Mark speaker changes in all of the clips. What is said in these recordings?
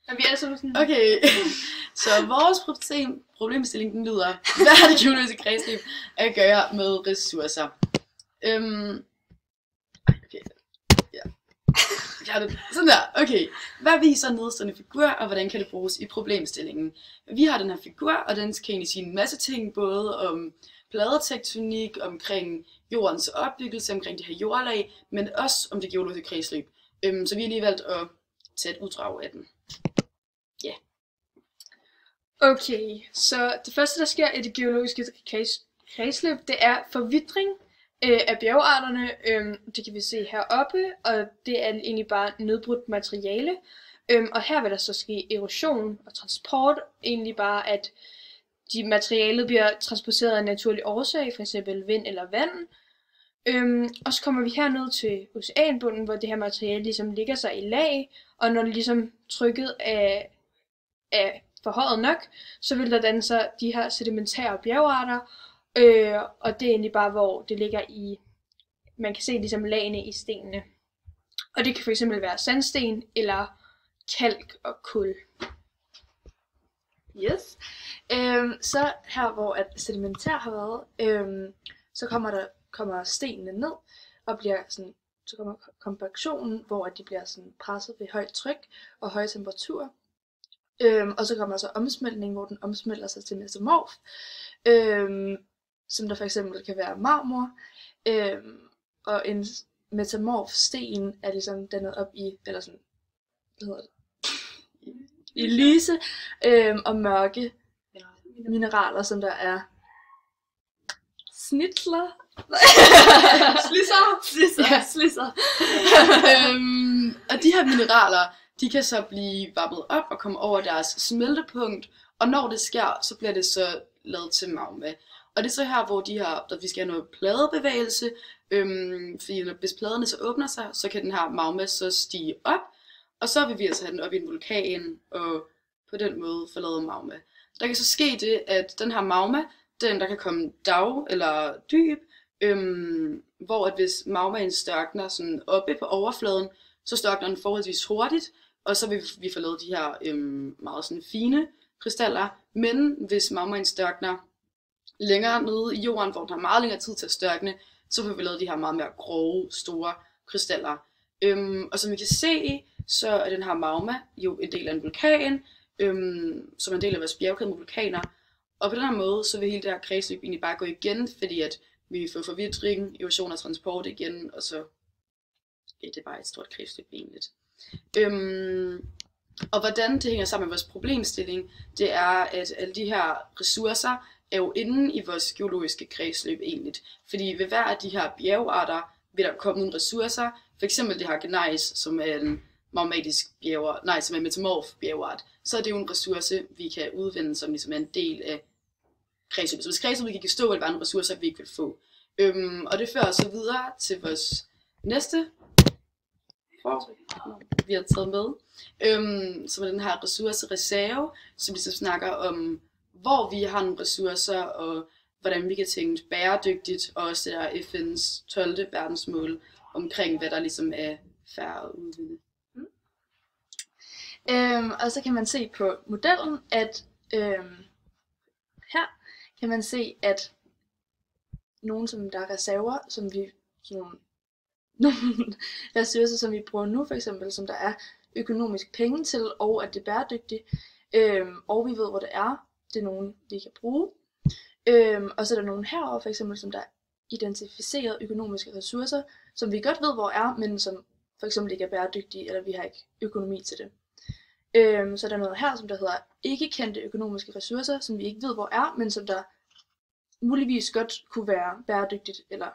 Speaker 1: Og vi er så sådan...
Speaker 2: Okay, så vores problemstilling den lyder, hvad har det geologiske kredsløb at gøre med ressourcer? Okay, ja. Sådan der, okay. Hvad viser nedstående figur, og hvordan kan det bruges i problemstillingen? Vi har den her figur, og den kan egentlig sige en masse ting, både om pladetektonik, omkring jordens opbyggelse, omkring de her jordlag, men også om det geologiske kredsløb. Så vi har lige valgt at tage et uddrag af den. Ja. Yeah.
Speaker 1: Okay, så det første, der sker i det geologiske kredsløb, det er forvitring af bjergarterne. Det kan vi se heroppe, og det er egentlig bare nedbrudt materiale. Og her vil der så ske erosion og transport, egentlig bare at de materialet bliver transporteret af naturlig årsag, f.eks. vind eller vand. Og så kommer vi herned til oceanbunden, hvor det her materiale ligesom ligger sig i lag, og når det ligesom trykket er forhøjet nok, så vil der danne sig de her sedimentære bjergarter, og det er egentlig bare, hvor det ligger i, man kan se ligesom lagene i stenene. Og det kan fx være sandsten eller kalk og kul.
Speaker 3: Yes. Så her, hvor at sedimentær har været, så kommer stenene ned, og bliver sådan, så kommer kompaktionen, hvor de bliver sådan presset ved højt tryk og høje temperaturer. Og så kommer så omsmeltning, hvor den omsmelter sig til metamorf, som der for eksempel kan være marmor, og en metamorf sten er ligesom dannet op i, eller sådan, hvad hedder det, i lyse og mørke mineraler, som der er snitler. Slisser.
Speaker 2: Og de her mineraler, de kan så blive varmet op og komme over deres smeltepunkt, og når det sker, så bliver det så lavet til magma. Og det er så her, hvor vi skal have noget pladebevægelse, fordi hvis pladerne så åbner sig, så kan den her magma så stige op, og så vil vi altså have den op i en vulkan, og på den måde få lavet magma. Der kan så ske det, at den her magma, der kan komme dag eller dyb, hvor at hvis magmaen størkner sådan oppe på overfladen, så størkner den forholdsvis hurtigt, og så vil vi få lavet de her meget sådan fine krystaller. Men hvis magmaen størkner længere nede i jorden, hvor den har meget længere tid til at størkne, så får vi lavet de her meget mere grove, store krystaller. Og som vi kan se, så er den her magma jo en del af en vulkan, som er en del af vores bjergkæde med vulkaner. Og på den her måde, så vil hele det her kredsløb egentlig bare gå igen, fordi at vi får forvitring, erosion og transport igen, og så det er bare et stort kredsløb egentlig. Og hvordan det hænger sammen med vores problemstilling, det er, at alle de her ressourcer er jo inde i vores geologiske kredsløb egentlig. Fordi ved hver af de her bjergarter vil der komme nogle ressourcer. For eksempel det her gnejs, som er en magmatisk bjergart, som er en metamorf bjergart, så er det jo en ressource, vi kan udvinde, som ligesom er en del af kredsløbet. Så hvis kredsløbet gik i stå, ville være en ressourcer, vi ikke vil få. Og det fører så videre til vores næste vi har taget med, som er den her ressourcereserve, som ligesom snakker om, hvor vi har nogle ressourcer, og hvordan vi kan tænke bæredygtigt, og også det der FN's 12. verdensmål omkring, hvad der ligesom er fair at udvinde.
Speaker 3: Og så kan man se på modellen, at her kan man se, at nogle som der er reserver, som vi nogle ressourcer, som vi bruger nu, for eksempel, som der er økonomisk penge til, og at det er bæredygtigt, og vi ved, hvor det er. Det er nogen, vi kan bruge. Og så er der nogen herovre, for eksempel, som der identificerer økonomiske ressourcer, som vi godt ved, hvor er, men som for eksempel ikke er bæredygtige, eller vi har ikke økonomi til det. Så er der noget her, som der hedder ikke kendte økonomiske ressourcer, som vi ikke ved, hvor er, men som der muligvis godt kunne være bæredygtigt, eller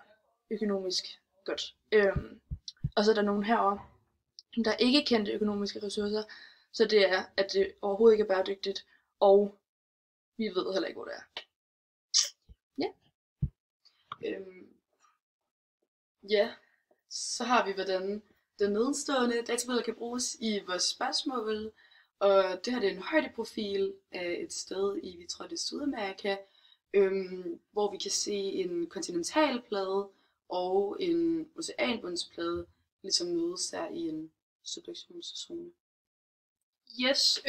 Speaker 3: økonomisk godt. Og så er der nogen herovre, der ikke kendte økonomiske ressourcer, så det er, at det overhovedet ikke er bæredygtigt, og vi ved heller ikke, hvor det er.
Speaker 2: Ja, så har vi, hvordan den nedenstående databilleder kan bruges i vores spørgsmål, og det her det er en højdeprofil af et sted i, vi tror det er Sydamerika, hvor vi kan se en kontinentalplade og en oceanbundsplade ligesom mødes her i en subduktionszone.
Speaker 1: Yes,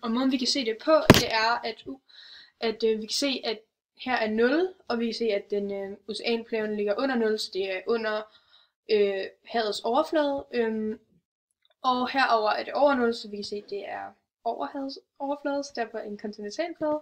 Speaker 1: og måden vi kan se det på, det er, at vi kan se, at her er 0, og vi kan se, at den oceanpladen ligger under 0, så det er under havets overflade. Og herover er det over 0, så vi kan se, at det er over havets overflade, så derfor en kontinentalplade.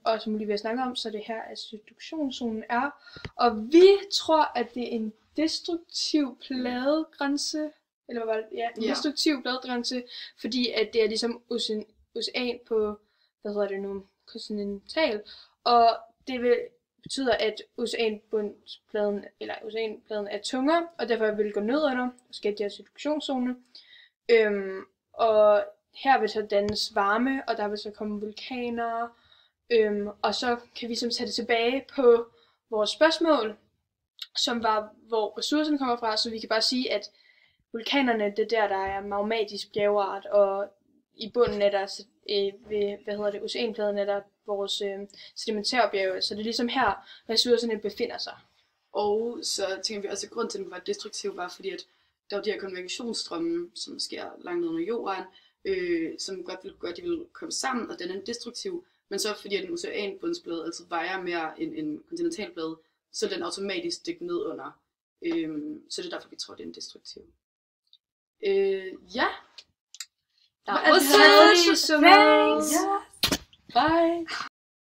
Speaker 1: Og som vi lige vil snakke om, så er det her, at subduktionszonen er. Og vi tror, at det er en destruktiv pladegrænse, eller hvad var det? Ja, en destruktiv pladegrænse, fordi at det er ligesom ocean på, hvad hedder det nu, kontinental. Og det betyder, at oceanpladen er tungere, og derfor vil gå ned under og skabe de her subduktionszone. Og her vil så dannes varme, og der vil så komme vulkaner. Og så kan vi så tage det tilbage på vores spørgsmål, som var, hvor ressourcerne kommer fra, så vi kan bare sige, at vulkanerne, det er der er magmatisk bjergart, og i bunden er der ved, oceanpladen er der vores sedimentærbjerge, så det er ligesom her, ressourcerne befinder sig.
Speaker 2: Og så tænker vi også, at grund til, at den var destruktiv, var fordi, at der var de her konvektionsstrømme, som sker langt ned under jorden, som godt ville gøre, at de ville komme sammen, og den er destruktiv, men så fordi, at en oceanbundsplade altid vejer mere end en kontinentalplade, så den automatisk dykker ned under. Så det er derfor, vi tror, det er en destruktiv. Ja.
Speaker 1: That was so nice.
Speaker 2: Bye.